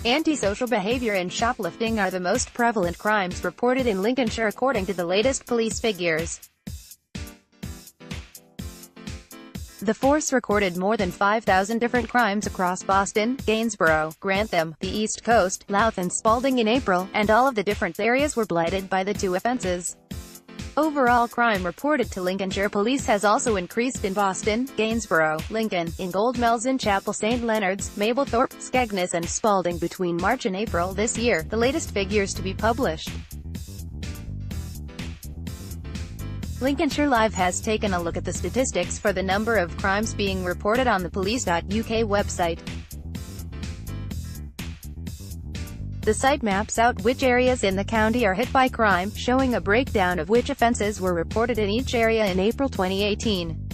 Antisocial behaviour and shoplifting are the most prevalent crimes reported in Lincolnshire according to the latest police figures. The force recorded more than 5,000 different crimes across Boston, Gainsborough, Grantham, the East Coast, Louth and Spalding in April, and all of the different areas were blighted by the two offences. Overall crime reported to Lincolnshire Police has also increased in Boston, Gainsborough, Lincoln, Ingoldmells and Chapel St. Leonards, Mablethorpe, Skegness and Spalding between March and April this year, the latest figures to be published. Lincolnshire Live has taken a look at the statistics for the number of crimes being reported on the police.uk website. The site maps out which areas in the county are hit by crime, showing a breakdown of which offences were reported in each area in April 2018.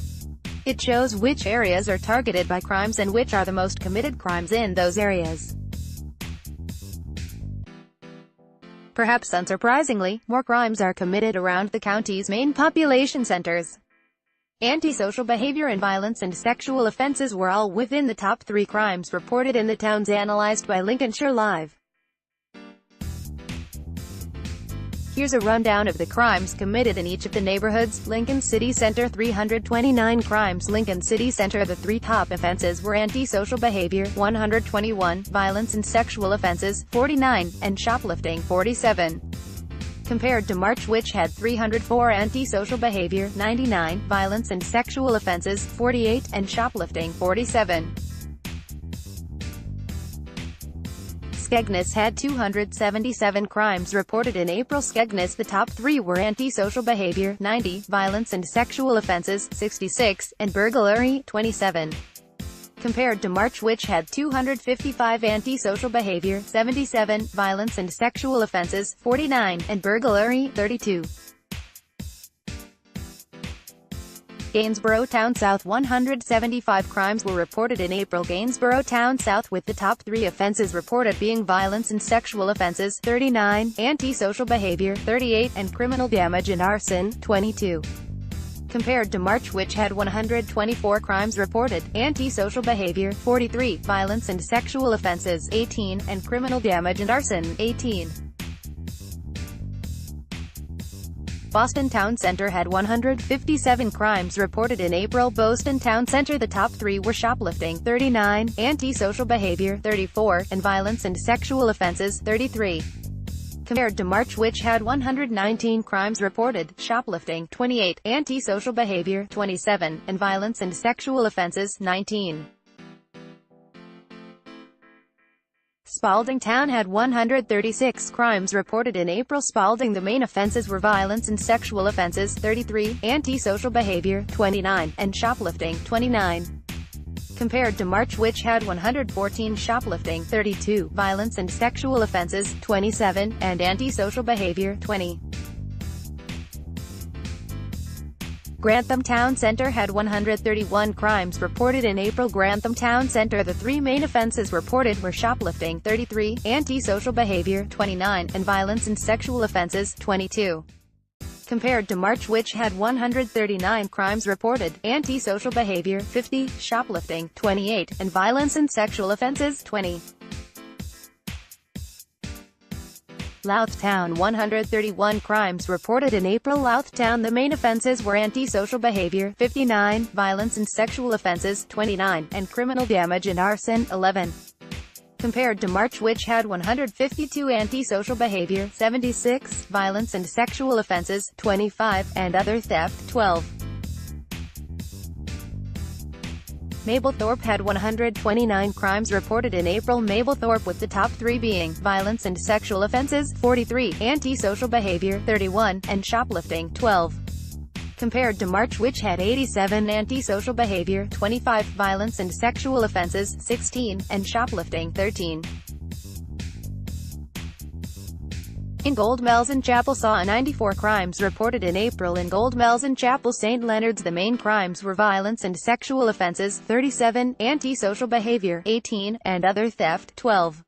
It shows which areas are targeted by crimes and which are the most committed crimes in those areas. Perhaps unsurprisingly, more crimes are committed around the county's main population centres. Antisocial behaviour and violence and sexual offences were all within the top 3 crimes reported in the towns analysed by Lincolnshire Live. Here's a rundown of the crimes committed in each of the neighbourhoods. Lincoln City Centre 329 crimes. Lincoln City Centre. The 3 top offences were antisocial behaviour 121, violence and sexual offences 49, and shoplifting 47. Compared to March, which had 304 antisocial behaviour 99, violence and sexual offences 48, and shoplifting 47. Skegness had 277 crimes reported in April. Skegness. The top 3 were antisocial behaviour 90, violence and sexual offences 66, and burglary 27. Compared to March, which had 255 antisocial behaviour 77, violence and sexual offences 49, and burglary 32. Gainsborough Town South. 175 crimes were reported in April. Gainsborough Town South, with the top 3 offences reported being violence and sexual offences 39, antisocial behaviour 38, and criminal damage and arson 22. Compared to March, which had 124 crimes reported, antisocial behaviour 43, violence and sexual offences 18, and criminal damage and arson 18. Boston Town Centre had 157 crimes reported in April. Boston Town Centre. The top 3 were shoplifting 39, antisocial behaviour 34, and violence and sexual offences 33. Compared to March, which had 119 crimes reported, shoplifting 28, antisocial behaviour 27, and violence and sexual offences 19. Spalding Town had 136 crimes reported in April. Spalding. The main offences were violence and sexual offences 33, antisocial behaviour 29, and shoplifting 29. Compared to March, which had 114, shoplifting 32, violence and sexual offences 27, and antisocial behaviour 20. Grantham Town Centre had 131 crimes reported in April. Grantham Town Centre. The 3 main offences reported were shoplifting 33, antisocial behaviour 29, and violence and sexual offences 22. Compared to March, which had 139 crimes reported, antisocial behaviour 50, shoplifting 28, and violence and sexual offences 20. Louth Town. 131 crimes reported in April. Louth Town. The main offences were antisocial behaviour 59, violence and sexual offences 29, and criminal damage and arson 11. Compared to March, which had 152 antisocial behaviour 76, violence and sexual offences 25, and other theft 12. Mablethorpe had 129 crimes reported in April. Mablethorpe, with the top 3 being violence and sexual offences 43, antisocial behaviour 31, and shoplifting 12. Compared to March, which had 87 antisocial behaviour 25, violence and sexual offences 16, and shoplifting 13. Ingoldmells and Chapel saw 94 crimes reported in April. Ingoldmells and Chapel St. Leonards. The main crimes were violence and sexual offences 37, antisocial behaviour 18, and other theft 12.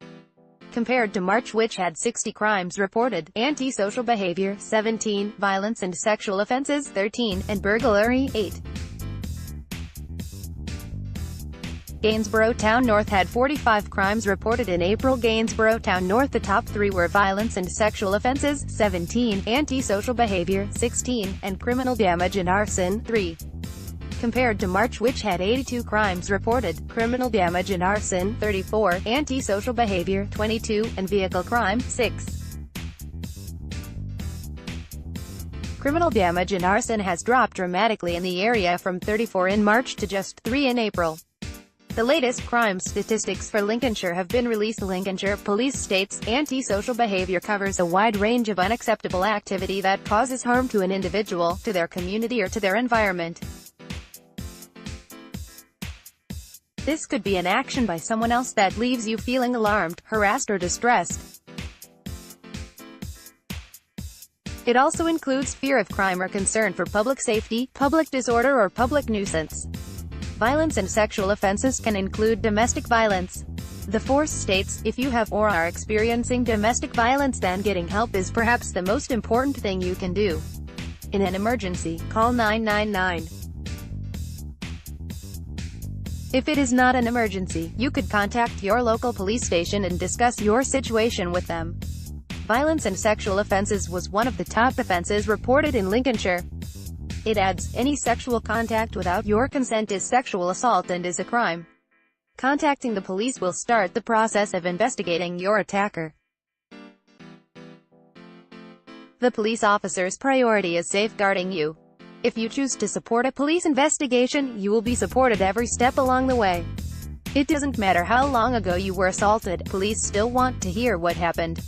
Compared to March, which had 60 crimes reported, antisocial behaviour 17, violence and sexual offences 13, and burglary 8. Gainsborough Town North had 45 crimes reported in April. Gainsborough Town North. The top 3 were violence and sexual offences, 17, antisocial behaviour, 16, and criminal damage and arson, 3. Compared to March, which had 82 crimes reported, criminal damage and arson, 34, antisocial behaviour, 22, and vehicle crime, 6. Criminal damage and arson has dropped dramatically in the area from 34 in March to just 3 in April. The latest crime statistics for Lincolnshire have been released. Lincolnshire Police states, antisocial behaviour covers a wide range of unacceptable activity that causes harm to an individual, to their community or to their environment. This could be an action by someone else that leaves you feeling alarmed, harassed or distressed. It also includes fear of crime or concern for public safety, public disorder or public nuisance. Violence and sexual offences can include domestic violence. The force states, if you have or are experiencing domestic violence, then getting help is perhaps the most important thing you can do. In an emergency, call 999. If it is not an emergency, you could contact your local police station and discuss your situation with them. Violence and sexual offences was one of the top offences reported in Lincolnshire. It adds, any sexual contact without your consent is sexual assault and is a crime. Contacting the police will start the process of investigating your attacker. The police officer's priority is safeguarding you. If you choose to support a police investigation, you will be supported every step along the way. It doesn't matter how long ago you were assaulted, police still want to hear what happened.